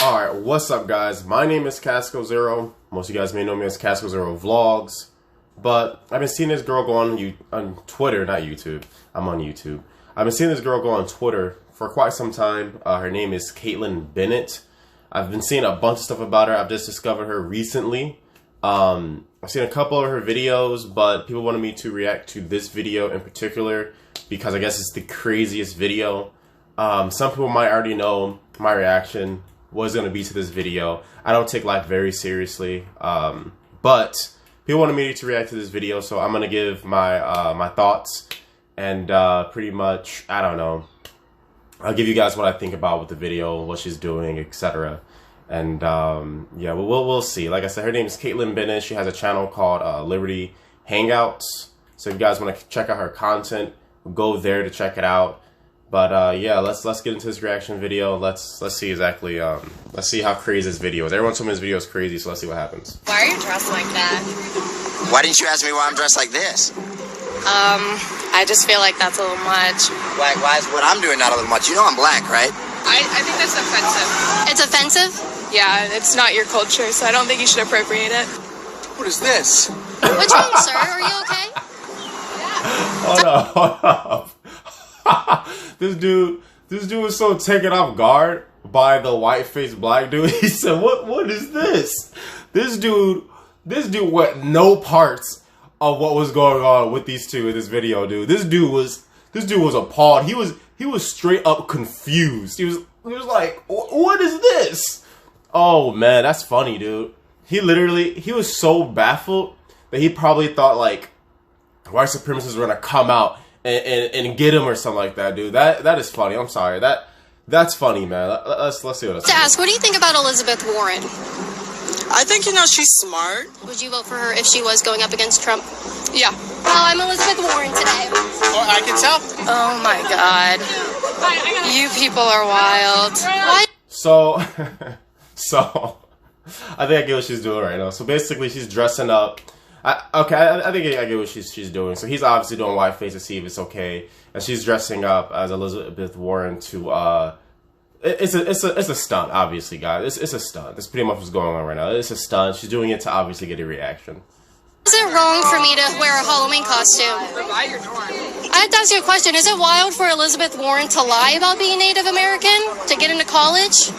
Alright, what's up guys? My name is Casco Zero. Most of you guys may know me as Casco Zero Vlogs. But I've been seeing this girl go on Twitter, not YouTube. I'm on YouTube. I've been seeing this girl go on Twitter for quite some time. Her name is Kaitlin Bennett. I've been seeing a bunch of stuff about her. I've just discovered her recently. I've seen a couple of her videos, but people wanted me to react to this video in particular because I guess it's the craziest video. Some people might already know my reaction was going to be to this video. I don't take life very seriously, but people wanted me to react to this video, so I'm going to give my my thoughts and pretty much, I don't know, I'll give you guys what I think about with the video, what she's doing, etc. And yeah, we'll see. Like I said, her name is Kaitlin Bennett. She has a channel called Liberty Hangouts. So if you guys want to check out her content, go there to check it out. But yeah, let's get into this reaction video. Let's see exactly let's see how crazy this video is. Everyone told me this video is crazy, so let's see what happens. Why are you dressed like that? Why didn't you ask me why I'm dressed like this? I just feel like that's a little much. Why is what I'm doing not a little much? You know I'm black, right? I think that's offensive. It's offensive? Yeah, it's not your culture, so I don't think you should appropriate it. What is this? What's wrong, sir? Are you okay? Hold up. This dude was so taken off guard by the white-faced black dude. He said, "What is this?" This dude went no parts of what was going on with these two in this video, dude. This dude was appalled. He was straight up confused. He was like, "What is this?" Oh man, that's funny, dude. He was so baffled that he probably thought like white supremacists were gonna come out and get him or something like that, dude. That is funny. I'm sorry. That's funny, man. Let's see what it's. To ask, what do you think about Elizabeth Warren? I think, she's smart. Would you vote for her if she was going up against Trump? Yeah. Well, I'm Elizabeth Warren today. Oh, I can tell. Oh my God. You people are wild. Why? So I think I get what she's doing right now. So basically, she's dressing up. I think I get what she's doing. So he's obviously doing white face to see if it's okay, and she's dressing up as Elizabeth Warren to it's a stunt, obviously, guys. It's a stunt. That's pretty much what's going on right now. It's a stunt. She's doing it to obviously get a reaction. Is it wrong for me to wear a Halloween costume? I have to ask you a question. Is it wild for Elizabeth Warren to lie about being Native American to get into college?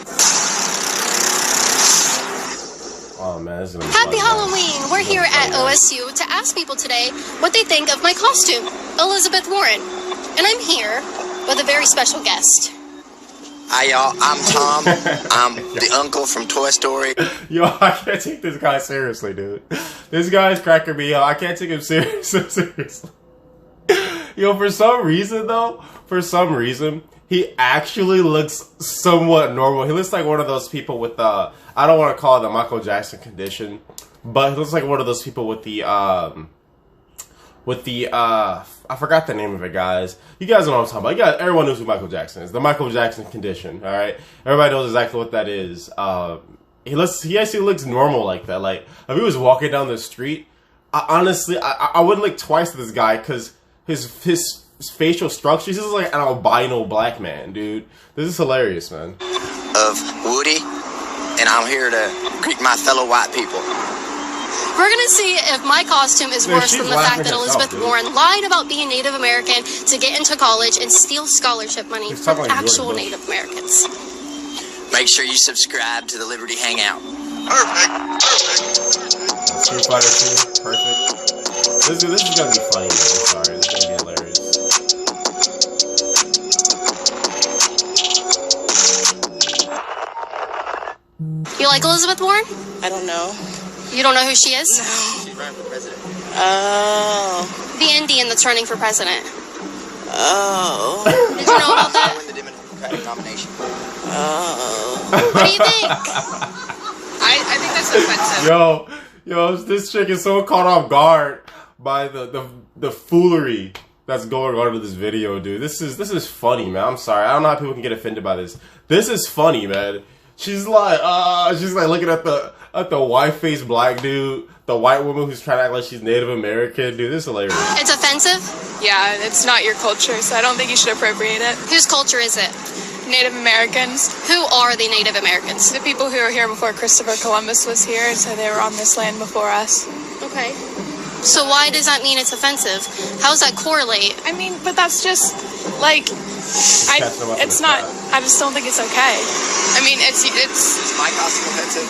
Oh man, this is gonna be Happy fun, Halloween! We're here at OSU to ask people today what they think of my costume, Elizabeth Warren. And I'm here with a very special guest. Hi y'all, I'm Tom. I'm the uncle from Toy Story. Yo, I can't take this guy seriously, dude. This guy's cracking me up. I can't take him seriously. Yo, for some reason, he actually looks somewhat normal. He looks like one of those people with the, I don't want to call it the Michael Jackson condition, but he looks like one of those people with the, I forgot the name of it, guys. You guys know what I'm talking about. Everyone knows who Michael Jackson is. The Michael Jackson condition, alright? Everybody knows exactly what that is. He actually looks normal like that. Like, if he was walking down the street, honestly, I wouldn't look twice at this guy, because his facial structure, he's just like an albino black man, dude. This is hilarious, man. Of Woody, and I'm here to greet my fellow white people. We're gonna see if my costume is worse than the fact that Elizabeth Warren lied about being Native American to get into college and steal scholarship money from actual Native Americans. Make sure you subscribe to the Liberty Hangout. Street Fighter 2, perfect. This is gonna be funny, man. I'm sorry. This is gonna be hilarious. You like Elizabeth Warren? I don't know. You don't know who she is? She's running for president. Oh. The Indian that's running for president. Oh. Did you know about that? Win the Democratic nomination. Oh. What do you think? I think that's offensive. Yo, this chick is so caught off guard by the foolery that's going on in this video, dude. This is funny, man. I'm sorry. I don't know how people can get offended by this. This is funny, man. She's like looking at the white-faced black dude, the white woman who's trying to act like she's Native American. Dude, this is hilarious. It's offensive? Yeah, it's not your culture, so I don't think you should appropriate it. Whose culture is it? Native Americans. Who are the Native Americans? The people who were here before Christopher Columbus was here, and so they were on this land before us. Okay. So why does that mean it's offensive? How does that correlate? I mean, but that's just, like, it's not, I just don't think it's okay. I mean, it's Is my costume offensive?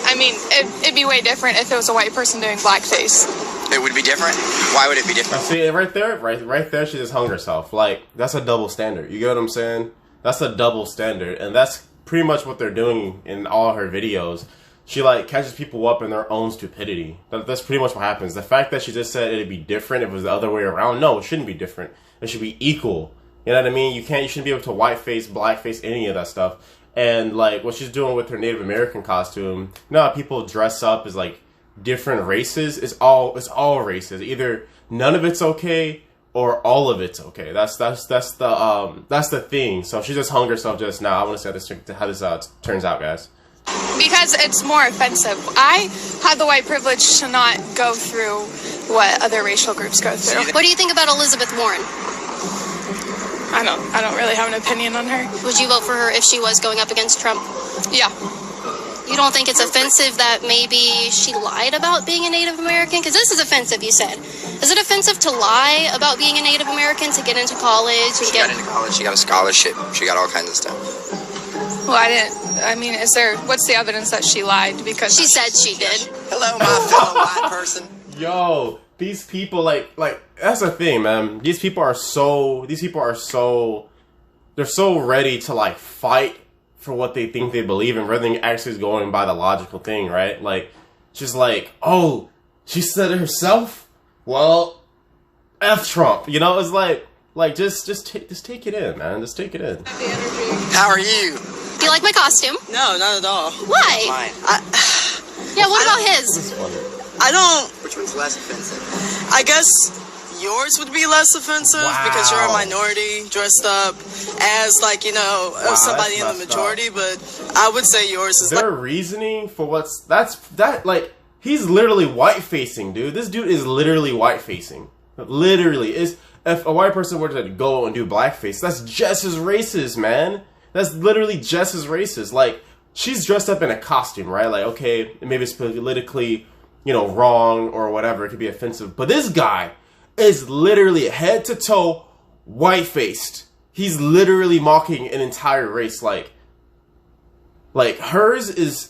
I mean, it'd be way different if it was a white person doing blackface. It would be different? Why would it be different? See, right there, she just hung herself. Like, that's a double standard. You get what I'm saying? That's a double standard. And that's pretty much what they're doing in all her videos. She, like, catches people up in their own stupidity. That's pretty much what happens. The fact that she just said it'd be different if it was the other way around, no, it shouldn't be different. It should be equal. You know what I mean? You shouldn't be able to whiteface, blackface, any of that stuff. And, like, what she's doing with her Native American costume, people dress up as, like, different races. It's all races. Either none of it's okay or all of it's okay. That's the thing. So she just hung herself just now. I want to see how this turns out, guys. Because it's more offensive. I have the white privilege to not go through what other racial groups go through. What do you think about Elizabeth Warren? I don't really have an opinion on her. Would you vote for her if she was going up against Trump? Yeah. You don't think it's offensive that maybe she lied about being a Native American? Because this is offensive, you said. Is it offensive to lie about being a Native American to get into college? And She got into college. She got a scholarship. She got all kinds of stuff. Well, what's the evidence that she lied? Because she said she did. Hello, my fellow white person. Yo, these people, like, that's the thing, man. They're so ready to, like, fight for what they think they believe in rather than actually going by the logical thing, right? Like, just like, oh, she said it herself? Well, F Trump. You know, it's like just take it in, man. Just take it in. How are you? Do you like my costume? No, not at all. Why? Yeah, what about his? I don't... Which one's less offensive? I guess yours would be less offensive because you're a minority dressed up as, like, somebody in the majority, but I would say yours is their reasoning for like, he's literally white-facing, dude. This dude is literally white-facing. Literally. If a white person were to go and do blackface, that's just as racist, man. That's literally just as racist. Like, she's dressed up in a costume, right? Like, okay, maybe it's politically, wrong or whatever. It could be offensive. But this guy is literally head to toe white-faced. He's literally mocking an entire race. Like hers is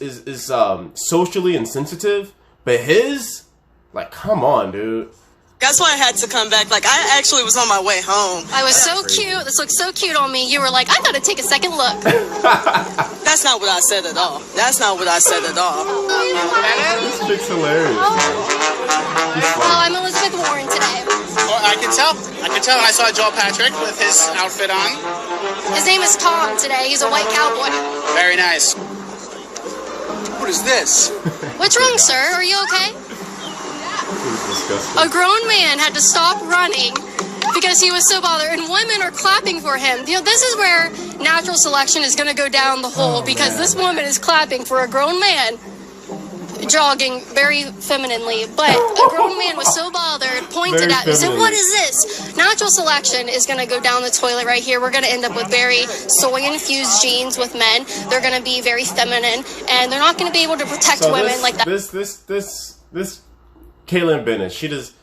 socially insensitive, but his, like, come on, dude. That's why I had to come back. Like, I actually was on my way home. I was so cute. This looks so cute on me. You were like, I gotta take a second look. That's not what I said at all. This chick's hilarious. Oh, I'm Elizabeth Warren today. Oh, I can tell. When I saw Joel Patrick with his outfit on. His name is Tom today. He's a white cowboy. Very nice. What is this? What's wrong, sir? Are you okay? A grown man had to stop running because he was so bothered, and women are clapping for him. This is where natural selection is going to go down the hole because this woman is clapping for a grown man jogging very femininely, but a grown man was so bothered, pointed at me, said, what is this? Natural selection is going to go down the toilet right here. We're going to end up with very soy-infused genes with men. They're going to be very feminine, and they're not going to be able to protect women like that. This Kaitlin Bennett, she doesn't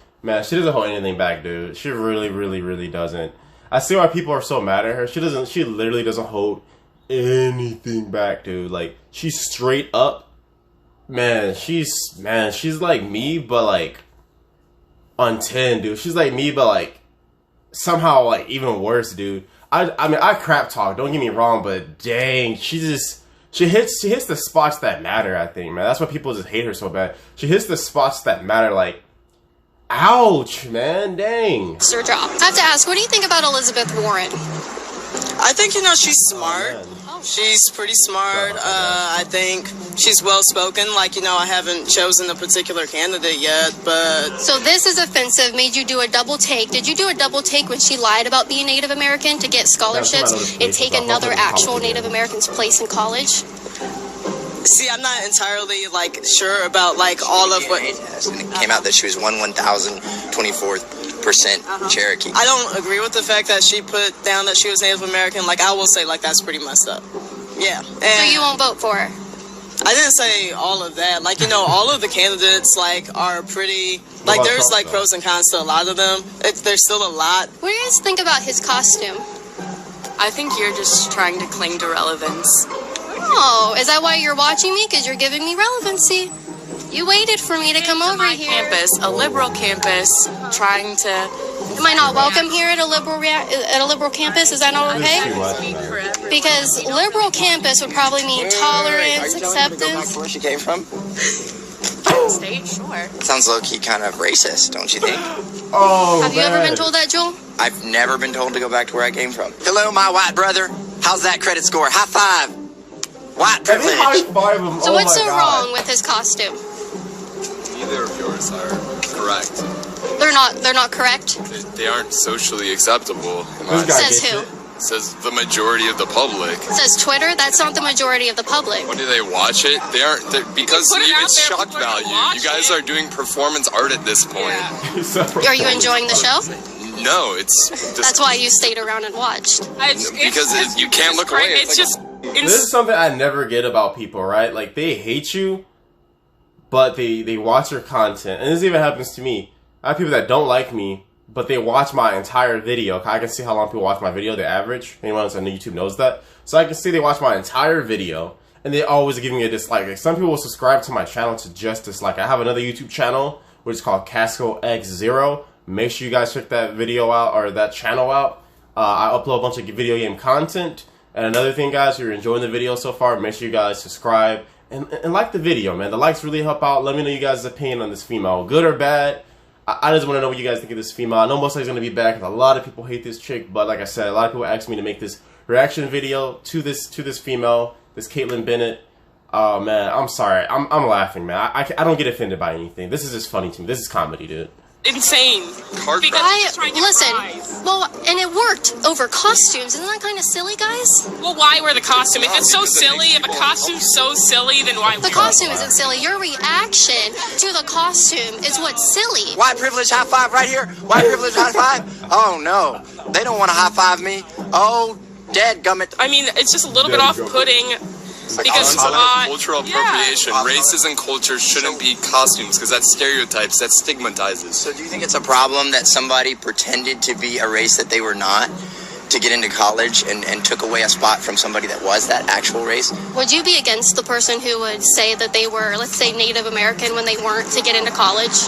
hold anything back, dude. She really, really, really doesn't. I see why people are so mad at her. She literally doesn't hold anything back, dude. Like, she's straight up. Man, she's like me, but, like, on 10, dude. She's like me, but, like, somehow, like, even worse, dude. I mean, I crap talk, don't get me wrong, but dang, she hits the spots that matter, I think, man. That's why people just hate her so bad. She hits the spots that matter, like, ouch, man, dang. Sir Job. I have to ask, what do you think about Elizabeth Warren? I think, she's smart. She's pretty smart. I think she's well-spoken. Like, I haven't chosen a particular candidate yet, but... So this is offensive, made you do a double take. Did you do a double take when she lied about being Native American to get scholarships and take another actual Native American's place in college? See, I'm not entirely, like, sure about, like, all of what... And it came out that she was 1/1024th Cherokee. I don't agree with the fact that she put down that she was Native American. Like, I will say, like, that's pretty messed up. Yeah. And So you won't vote for her? I didn't say all of that. Like, you know, all of the candidates, like, are pretty... Like, there's, like, pros and cons to a lot of them. There's still a lot. What do you guys think about his costume? I think you're just trying to cling to relevance. Oh, is that why you're watching me? Because you're giving me relevancy. You waited for me to come over here. Campus, a liberal campus, trying to... Am I not welcome here at a liberal campus? Is that not okay? Because liberal campus would probably mean tolerance, acceptance. Go back to where she came from? State, sure. Sounds low-key kind of racist, don't you think? Oh, Have you ever been told that, Joel? I've never been told to go back to where I came from. Hello, my white brother. How's that credit score? High five. White privilege. So what's so wrong with his costume? Neither of yours are correct. They're not correct? They aren't socially acceptable. Says who? Says the majority of the public. Says Twitter? That's not the majority of the public. When do they watch it? They aren't, because it's shock value. You guys are doing performance art at this point. Yeah. Are you enjoying the show? No, it's just... That's why you stayed around and watched. Because you can't look away. This is something I never get about people, right? Like, they hate you, but they watch your content. And this even happens to me. I have people that don't like me, but they watch my entire video. I can see how long people watch my video, the average. Anyone else on YouTube knows that. So I can see they watch my entire video, and they always give me a dislike. Like, some people will subscribe to my channel to just dislike. I have another YouTube channel, which is called CascoX0. Make sure you guys check that video out, or that channel out. I upload a bunch of video game content. And another thing, guys, if you're enjoying the video so far, make sure you guys subscribe and like the video, man. The likes really help out. Let me know you guys' opinion on this female, good or bad. I just want to know what you guys think of this female. I know most likely it's going to be bad because a lot of people hate this chick, but like I said, a lot of people asked me to make this reaction video to this female, this Kaitlin Bennett. Oh man, I'm sorry. I'm laughing, man. I don't get offended by anything. This is just funny to me. This is comedy, dude. Insane. Listen, well, and it worked over costumes. Isn't that kind of silly, guys? Well, why wear the costume? If it's so silly, if a costume's so silly, then why? The costume isn't silly. Your reaction to the costume is what's silly. White privilege high five right here. White privilege high five. Oh no, they don't want to high five me. Oh, dead gummit. I mean, it's just a little bit off-putting. Because cultural appropriation, races and cultures shouldn't be costumes because that's stereotypes, that stigmatizes. So do you think it's a problem that somebody pretended to be a race that they were not to get into college and took away a spot from somebody that was that actual race? Would you be against the person who would say that they were, let's say, Native American when they weren't to get into college?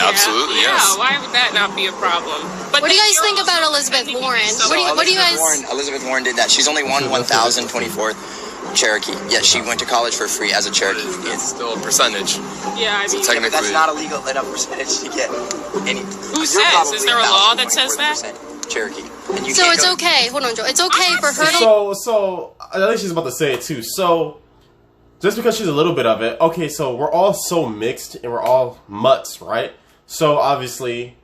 Absolutely, yes. Yeah, why would that not be a problem? But what do you guys think about Elizabeth Warren? What do you guys... Elizabeth Warren did that. She's only won 1,024th. Cherokee. Yeah, she went to college for free as a Cherokee. It's still a percentage. Yeah, I mean, technically, that's not illegal enough percentage to get any. Who says? Is there a law that says that? Cherokee. And you so it's okay. Hold on, Joe. It's okay for her to. So I think she's about to say it too. So just because she's a little bit of it, okay. So we're all so mixed and we're all mutts, right? So obviously,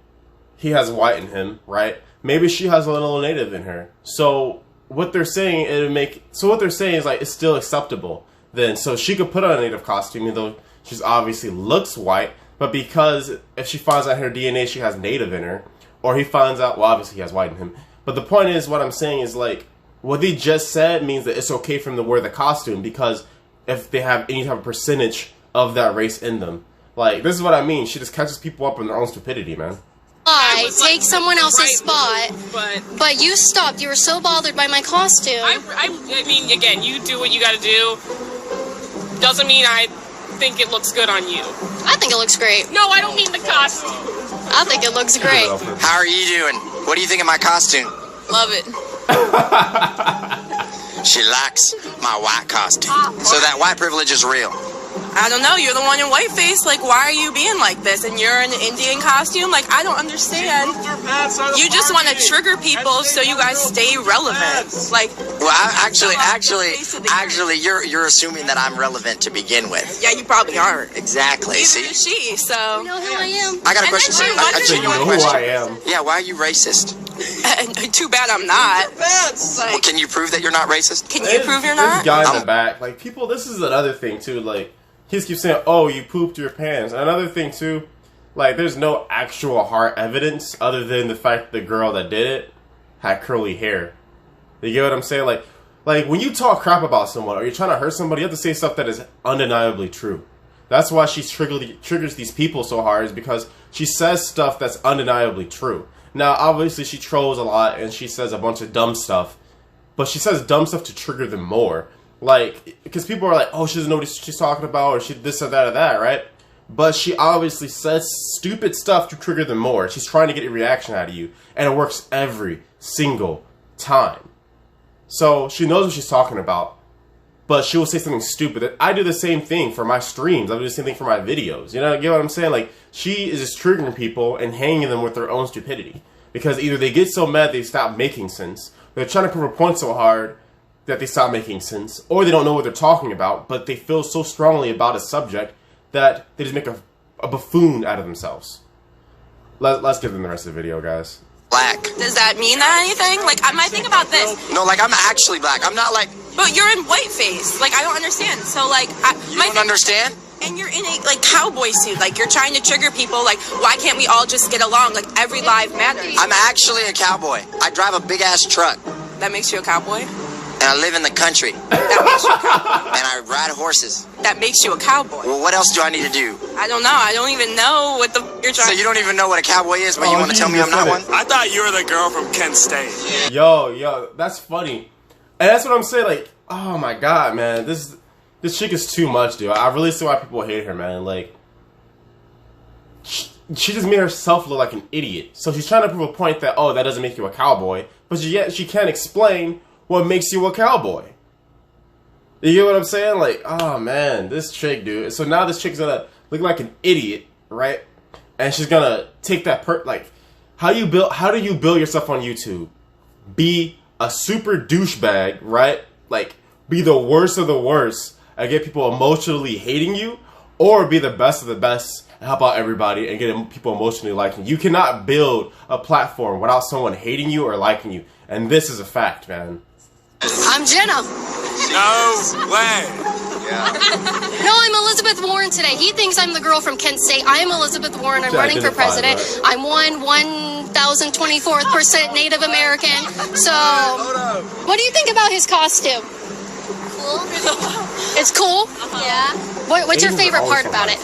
he has white in him, right? Maybe she has a little native in her. So what they're saying is like it's still acceptable then. So she could put on a native costume even though she's obviously looks white, but because if she finds out in her DNA she has native in her, or he finds out, well obviously he has white in him. But the point is, what I'm saying is like what they just said means that it's okay for them to wear the costume because if they have any type of percentage of that race in them. Like this is what I mean. She just catches people up in their own stupidity, man. Take someone else's spot, but you stopped. You were so bothered by my costume. I mean, again, you do what you gotta do. Doesn't mean I think it looks good on you. I think it looks great. No, I don't mean the costume. I think it looks great. How are you doing? What do you think of my costume? Love it. She likes my white costume. So that white privilege is real. I don't know, you're the one in whiteface, like, why are you being like this? And you're in an Indian costume? Like, I don't understand. You just want to trigger people so you guys stay relevant. Like, well, actually, you're assuming that I'm relevant to begin with. Yeah, you probably aren't. Exactly, Neither is she, so. You know who I am. I got a question. You know who I am. Yeah, why are you racist? Too bad I'm not. Well, can you prove that you're not racist? Can you prove you're not? This guy in the back, like, people, this is another thing, too, like, he just keeps saying, oh, you pooped your pants. And another thing, too, Like, there's no actual hard evidence other than the fact that the girl that did it had curly hair. You get what I'm saying? Like when you talk crap about someone or you're trying to hurt somebody, you have to say stuff that is undeniably true. That's why she triggers these people so hard, is because she says stuff that's undeniably true. Now, obviously, she trolls a lot and she says a bunch of dumb stuff, but she says dumb stuff to trigger them more. Like, because people are like, oh, she doesn't know what she's talking about, or she this or that, right? But she obviously says stupid stuff to trigger them more. She's trying to get a reaction out of you, and it works every single time. So she knows what she's talking about, but she will say something stupid. I do the same thing for my streams. I do the same thing for my videos. You know, you get what I'm saying? Like, she is just triggering people and hanging them with their own stupidity. Because either they get so mad they stop making sense, they're trying to prove a point so hard that they stop making sense, or they don't know what they're talking about, but they feel so strongly about a subject that they just make a buffoon out of themselves. Let's give them the rest of the video, guys. Black. Does that mean that anything? Like, I might think about this. No, like, I'm actually black. I'm not like... But you're in whiteface. Like, I don't understand. So, like... You don't understand? And you're in a, like, cowboy suit. Like, you're trying to trigger people. Like, why can't we all just get along? Like, every life matters. I'm actually a cowboy. I drive a big-ass truck. That makes you a cowboy? And I live in the country. That makes you a cowboy. And I ride horses. That makes you a cowboy. Well, what else do I need to do? I don't know. I don't even know what the you're trying. So you don't even know what a cowboy is, but you want to tell me I'm not one? I thought you were the girl from Kent State. Yo, that's funny. And that's what I'm saying, like, oh my god, man, this chick is too much, dude. I really see why people hate her, man. Like, she just made herself look like an idiot. So she's trying to prove a point that, oh, that doesn't make you a cowboy, but yet she can't explain what makes you a cowboy. You get what I'm saying? Like, oh man, this chick, dude. So now this chick's gonna look like an idiot, right? And she's gonna take that like, how do you build yourself on YouTube? Be a super douchebag, right? Like, be the worst of the worst and get people emotionally hating you, or be the best of the best and help out everybody and get people emotionally liking you. You cannot build a platform without someone hating you or liking you. And this is a fact, man. I'm Jenna. No way. Yeah. No, I'm Elizabeth Warren today. He thinks I'm the girl from Kent State. I am Elizabeth Warren. I'm running for president. Right? I'm 1,024% Native American. So, what do you think about his costume? Cool. It's cool? Yeah. What's your favorite part about it?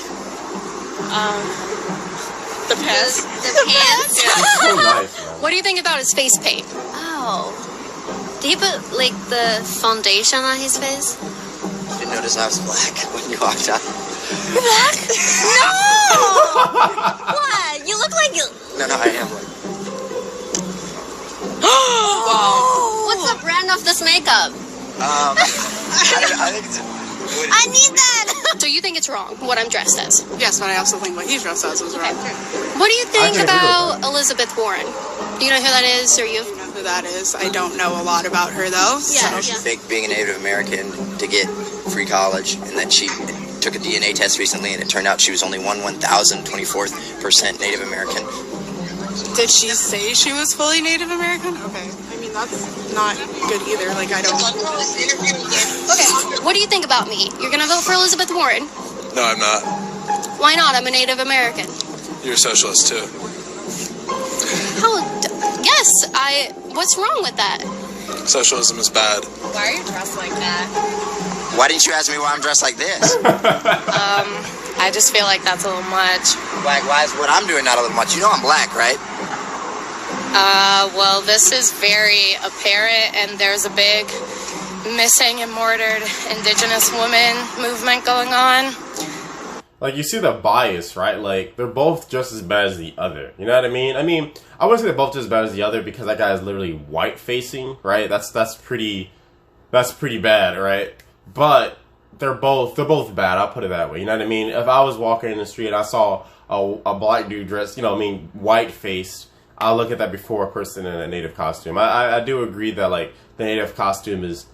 The pants. The pants. It's so nice, man. What do you think about his face paint? Oh. Did he put, like, the foundation on his face? You didn't notice I was black when you walked out? Black? No! What? You look like you... No, I am black. Wow. What's the brand of this makeup? I think it's... I need that! So you think it's wrong, what I'm dressed as? Yes, but I also think what he's dressed as was wrong. What do you think about Elizabeth Warren? Do you know who that is, or you? I don't know who that is. I don't know a lot about her, though. Yeah. She faked being a Native American to get free college, and then she took a DNA test recently, and it turned out she was only 1,024% Native American. Did she say she was fully Native American? Okay. I mean, that's not good either. Like, I don't... Okay, what do you think about me? You're gonna vote for Elizabeth Warren? No, I'm not. Why not? I'm a Native American. You're a socialist too. Yes, what's wrong with that? Socialism is bad. Why are you dressed like that? Why didn't you ask me why I'm dressed like this? I just feel like that's a little much. Why is what I'm doing not a little much? You know I'm black, right? Well, this is very apparent, and there's a big missing and murdered Indigenous woman movement going on. Like, you see the bias, right? Like, they're both just as bad as the other. You know what I mean? I wouldn't say they're both just as bad as the other because that guy is literally white-facing, right? That's pretty bad, right? But they're both bad. I'll put it that way. You know what I mean? If I was walking in the street and I saw a black dude dressed, white-faced, I'll look at that before a person in a Native costume. I do agree that, like, the Native costume is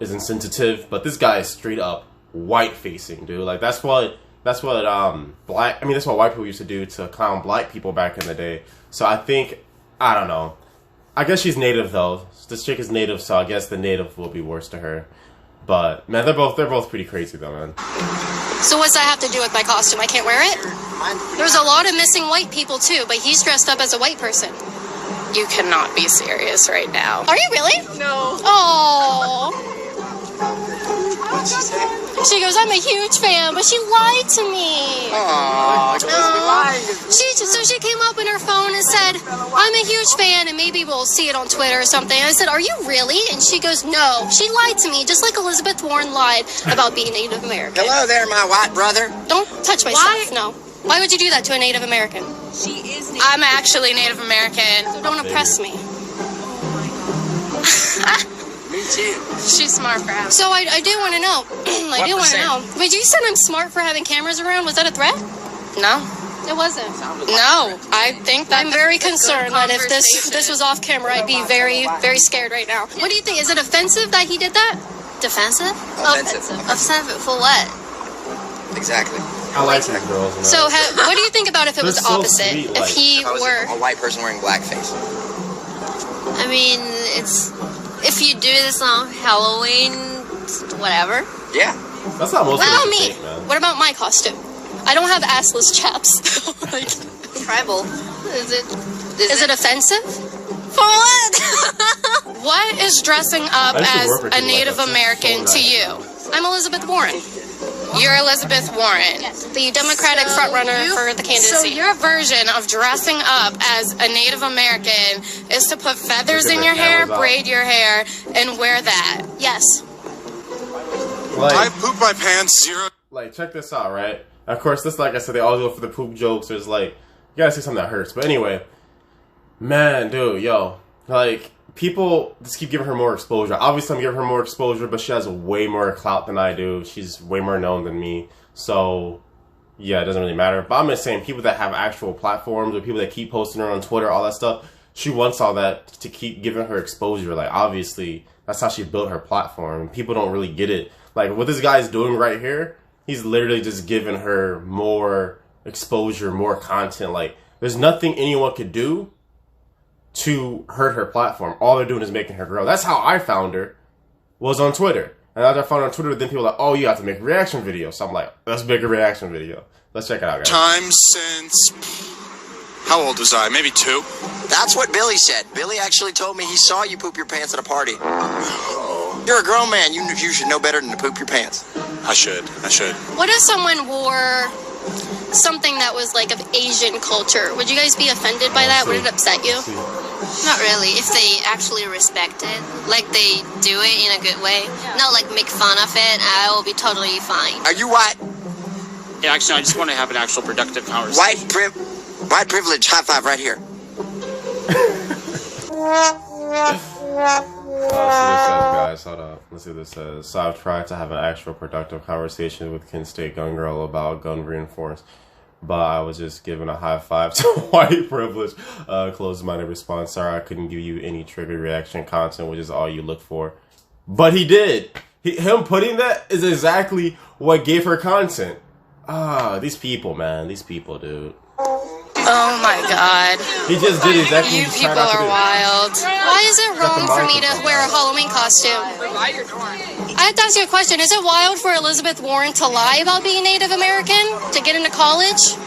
insensitive, but this guy is straight up white-facing, dude. Like, that's what white people used to do to clown black people back in the day. So I don't know. I guess she's Native, though. This chick is Native, so I guess the Native will be worse to her. But man, they're both pretty crazy though, man. So what's that have to do with my costume? I can't wear it? There's a lot of missing white people too, but he's dressed up as a white person. You cannot be serious right now. Are you really? No. Oh. She goes, I'm a huge fan, but she lied to me. So she came up in her phone and said, I'm a huge fan, and maybe we'll see it on Twitter or something. I said, are you really? And she goes, no. She lied to me, just like Elizabeth Warren lied about being Native American. Hello there, my white brother. Don't touch my stuff, no. Why would you do that to a Native American? She is Native. I'm actually Native American. So don't oppress me. Me too. She's smart for having. So I do want to know. I do want to know. Wait, you said I'm smart for having cameras around. Was that a threat? No. It wasn't. No. I think that I'm very concerned that if this was off camera, I'd be very, very scared right now. What do you think? Is it offensive that he did that? Defensive? Offensive. Offensive for what? Exactly. I like these girls. Man. So what do you think about if it was They're so opposite? sweet, If he I was were... a white person wearing blackface. I mean, if you do this on Halloween, whatever. Yeah. That's not most What about of me? think, man. What about my costume? I don't have assless chaps. Like, Tribal. is it offensive? For what? What is dressing up I used to as work with a you like Native that. American So to nice. you? I'm Elizabeth Warren, You're Elizabeth Warren. the Democratic frontrunner for the So candidacy. your version of dressing up as a Native American is to put feathers in your hair, braid your hair, and wear that. Yes. I Like, poop my pants 0. like, check this out, right? Of course, this, like I said, they all go for the poop jokes. There's like, you gotta say something that hurts. But anyway, man, dude, yo, like, people just keep giving her more exposure. Obviously, I'm giving her more exposure, but she has way more clout than I do. She's way more known than me. So, yeah, it doesn't really matter. But I'm just saying, people that have actual platforms or people that keep posting her on Twitter, all that stuff, she wants all that to keep giving her exposure. Like, obviously, that's how she built her platform. People don't really get it. Like, what this guy's doing right here, he's literally just giving her more exposure, more content. Like, there's nothing anyone could do to hurt her platform. All they're doing is making her grow. That's how I found her, was on Twitter. And after I found her on Twitter, then people were like, oh, you have to make a reaction video. So I'm like, let's make a reaction video. Let's check it out, guys. Time since... How old was I? Maybe 2? That's what Billy said. Billy actually told me he saw you poop your pants at a party. You're a grown man. You should know better than to poop your pants. I should. What if someone wore something that was like of Asian culture? Would you guys be offended by that? Would it upset you? Not really. If they actually respect it, like they do it in a good way, not like make fun of it, I will be totally fine. Are you white? Yeah, actually, I just want to have an actual productive conversation. White privilege. High five right here. Guys, hold up. Let's see what this says. So I've tried to have an actual productive conversation with Kent State Gun Girl about gun reinforcement, but I was just given a high five to white privilege. Closed-minded response. Sorry, I couldn't give you any trigger reaction content, which is all you look for. But he did. Him putting that is exactly what gave her content. These people, man. These people, dude. Oh my God. He just did exactly You what he people tried not to are do. wild. Why is it wrong for me to wear a Halloween costume? I have to ask you a question. Is it wild for Elizabeth Warren to lie about being Native American to get into college?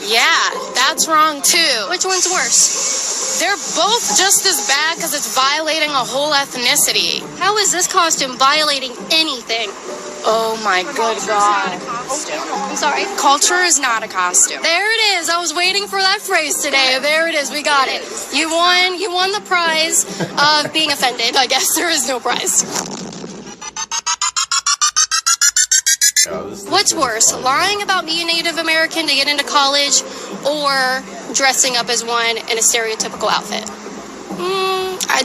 Yeah, that's wrong too. Which one's worse? They're both just as bad because it's violating a whole ethnicity. How is this costume violating anything? Oh my good God. I'm sorry. Culture is not a costume. There it is. I was waiting for that phrase today. There it is. We got it. You won the prize of being offended. I guess there is no prize. What's worse, lying about being Native American to get into college or dressing up as one in a stereotypical outfit?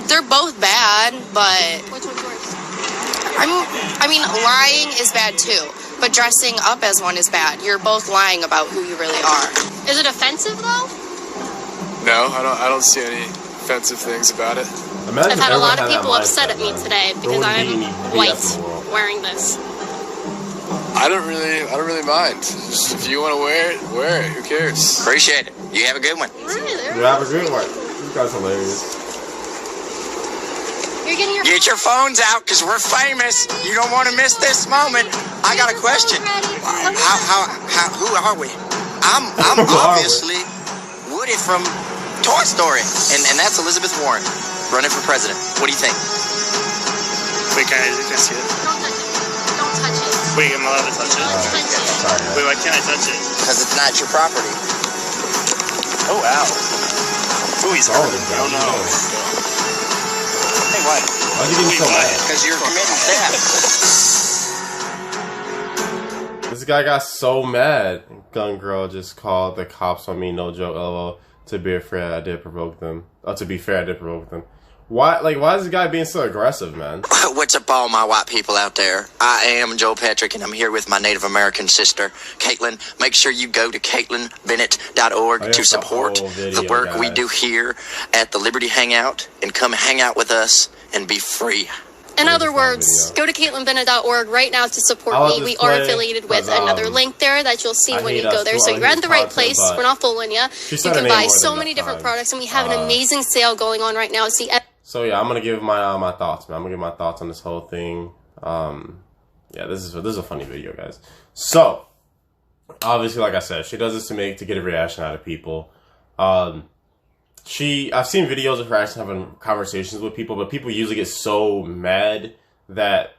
They're both bad, but Which one's worse? I mean, lying is bad too, but dressing up as one is bad. You're both lying about who you really are. Is it offensive though? No, I don't see any offensive things about it. Imagine I've had a everyone lot of that people mindset, upset at me man. today There because wouldn't be I'm any BS in white the world. wearing this. I don't really mind. Just if you want to wear it. Who cares? Appreciate it. You have a good one. You have a good one. You guys are hilarious. You're getting your Get your phones out, because we're famous. You don't want to miss this moment. I got a question. Who are we? I'm obviously Woody from Toy Story, and that's Elizabeth Warren running for president. What do you think? Wait, can I see it? Don't touch it. Don't touch it. Wait, am I allowed to touch it? Don't touch it. Wait, why can't I touch it? Because it's not your property. Oh, wow. Oh, he's hurt. Oh, no. Hey, what? Why are you getting so mad? Because you're committing theft. This guy got so mad. Gun girl just called the cops on me. No joke. LOL. To be fair, I did provoke them. To be fair, I did provoke them. Why is this guy being so aggressive, man? What's up, all my white people out there? I am Joe Patrick, and I'm here with my Native American sister, Kaitlin. Make sure you go to KaitlinBennett.org to support the work we do here at the Liberty Hangout, and come hang out with us and be free. In other words, go to KaitlinBennett.org right now to support me. We are affiliated with another link there that you'll see when you go there. So you're at the right place. We're not fooling you. You can buy so many different products, and we have an amazing sale going on right now. See. So yeah, I'm gonna give my thoughts, man. I'm gonna give my thoughts on this whole thing. Yeah, this is a funny video, guys. So obviously, like I said, she does this to get a reaction out of people. I've seen videos of her actually having conversations with people, but people usually get so mad that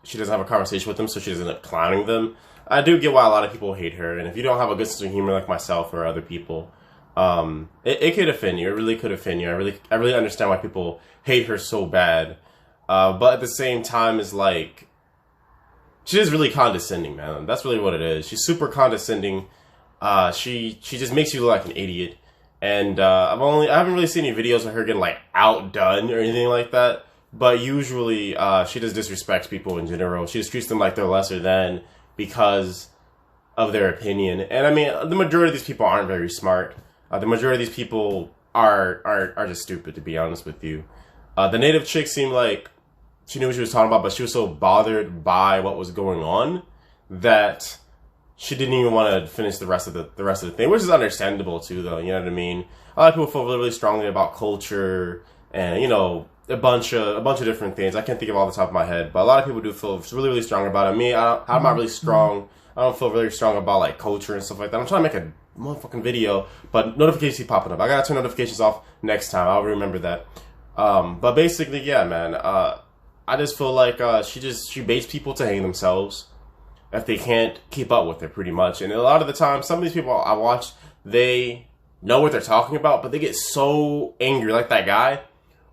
she doesn't have a conversation with them, so she doesn't end up clowning them. I do get why a lot of people hate her, and if you don't have a good sense of humor like myself or other people, it could offend you. It really could offend you. I really understand why people hate her so bad. But at the same time, it's like, she is really condescending, man. That's really what it is. She's super condescending. She just makes you look like an idiot. And I haven't really seen any videos of her getting like outdone or anything like that. But usually she just disrespects people in general. She just treats them like they're lesser than because of their opinion. And I mean, the majority of these people aren't very smart. The majority of these people are just stupid, to be honest with you. The native chick seemed like she knew what she was talking about, but she was so bothered by what was going on that she didn't even want to finish the rest of the thing, which is understandable too, though. You know what I mean? A lot of people feel really, really strongly about culture and, you know, a bunch of different things. I can't think of all the top of my head, but a lot of people do feel really, really strong about it. Me, I'm not really strong. I don't feel really strong about like culture and stuff like that. I'm trying to make a motherfucking video, but notifications keep popping up. I gotta turn notifications off next time. I'll remember that. But basically, yeah, man. I just feel like she baits people to hang themselves if they can't keep up with her, pretty much. And a lot of the time, some of these people I watch, they know what they're talking about, but they get so angry, like that guy.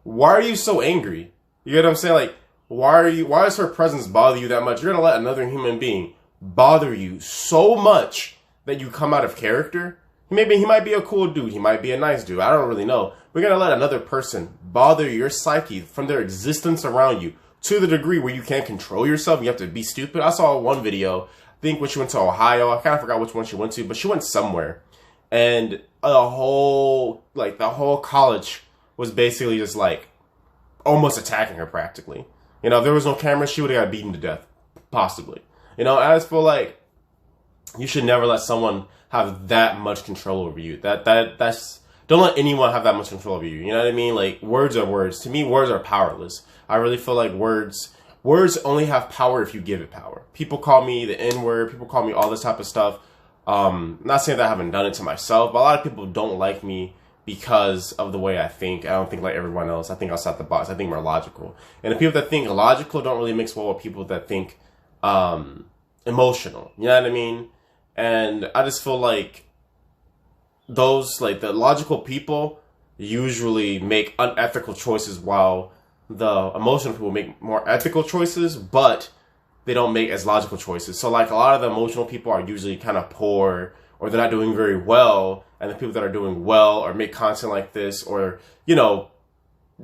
Why are you so angry? You get what I'm saying? Like, why does her presence bother you that much? You're gonna let another human being bother you so much that you come out of character? Maybe he might be a cool dude. He might be a nice dude. I don't really know. We're going to let another person bother your psyche from their existence around you to the degree where you can't control yourself. You have to be stupid. I saw one video, I think when she went to Ohio. I kind of forgot which one she went to, but she went somewhere. And the whole college was basically just like almost attacking her practically. You know, if there was no camera, she would have got beaten to death. Possibly. You know, I just feel like you should never let someone have that much control over you. That's don't let anyone have that much control over you. You know what I mean? Like, words are words. To me, words are powerless. I really feel like words only have power if you give it power. People call me the N-word. People call me all this type of stuff. Not saying that I haven't done it to myself, but a lot of people don't like me because of the way I think. I don't think like everyone else. I think outside the box. I think more logical. And the people that think logical don't really mix well with people that think emotional. You know what I mean? And I just feel like those, like, the logical people usually make unethical choices while the emotional people make more ethical choices, but they don't make as logical choices. So, like, a lot of the emotional people are usually kind of poor, or they're not doing very well, and the people that are doing well or make content like this, or, you know,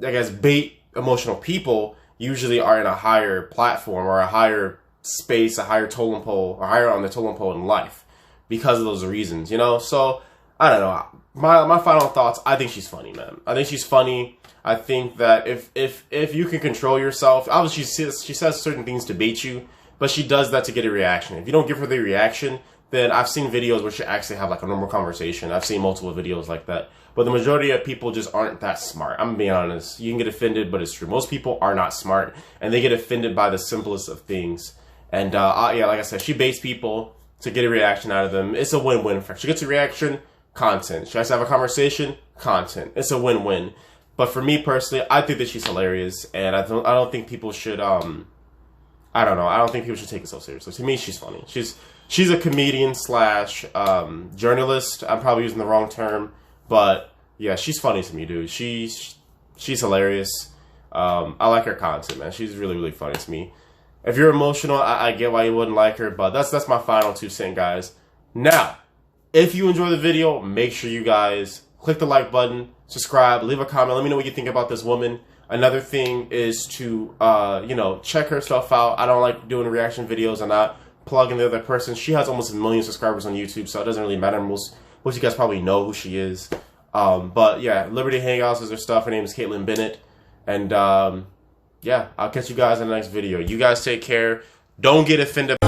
I guess bait emotional people usually are in a higher platform or a higher space, a higher totem pole, or higher on the totem pole in life because of those reasons, you know? So, I don't know. My final thoughts, I think she's funny, man. I think she's funny. I think that if you can control yourself, obviously she says certain things to bait you, but she does that to get a reaction. If you don't give her the reaction, then I've seen videos where she actually have like a normal conversation. I've seen multiple videos like that. But the majority of people just aren't that smart. I'm being honest. You can get offended, but it's true. Most people are not smart, and they get offended by the simplest of things. And yeah, like I said, she baits people to get a reaction out of them. It's a win-win for her. She gets a reaction, content. She has to have a conversation, content. It's a win-win. But for me personally, I think that she's hilarious, and I don't think people should I don't know. I don't think people should take it so seriously. To me, she's funny. She's a comedian slash journalist. I'm probably using the wrong term, but yeah, she's funny to me, dude. She's hilarious. I like her content, man. She's really, really funny to me. If you're emotional, I get why you wouldn't like her, but that's my final 2 cents, guys. Now, if you enjoy the video, make sure you guys click the like button, subscribe, leave a comment. Let me know what you think about this woman. Another thing is to, you know, check her stuff out. I don't like doing reaction videos and not plugging the other person. She has almost 1 million subscribers on YouTube, so it doesn't really matter. Most of you guys probably know who she is. But yeah, Liberty Hangouts is her stuff. Her name is Kaitlin Bennett. And yeah, I'll catch you guys in the next video. You guys take care. Don't get offended.